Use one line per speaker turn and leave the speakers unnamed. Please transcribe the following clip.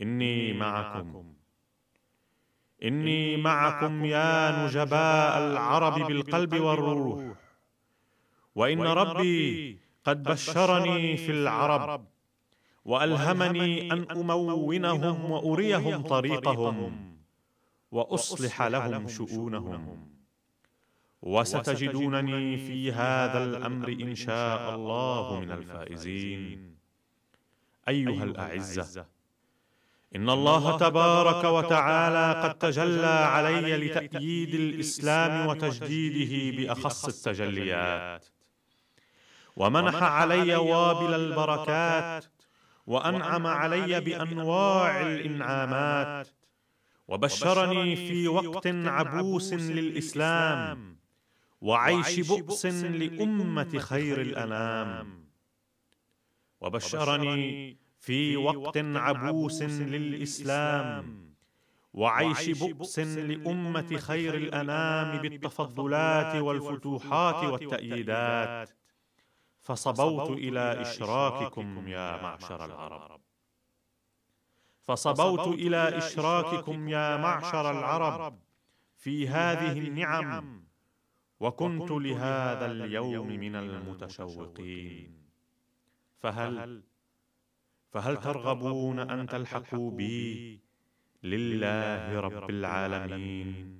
إني معكم، إني معكم يا نجباء العرب بالقلب والروح. وإن ربي قد بشرني في العرب وألهمني أن أمونهم وأريهم طريقهم وأصلح لهم شؤونهم، وستجدونني في هذا الأمر إن شاء الله من الفائزين. أيها الأعزة، إن الله تبارك وتعالى قد تجلى علي لتأييد الإسلام وتجديده بأخص التجليات، ومنح علي وابل البركات، وأنعم علي بأنواع الإنعامات، وبشرني في وقت عبوس للإسلام وعيش بؤس لأمة خير الأنام. وبشرني في وقت عبوس للإسلام وعيش بؤس لأمة خير الأنام بالتفضلات والفتوحات والتأييدات، فصبوت إلى إشراككم يا معشر العرب، فصبوت إلى إشراككم يا معشر العرب في هذه النعم، وكنت لهذا اليوم من المتشوقين. فهل ترغبون أن تلحقوا بي لله رب العالمين؟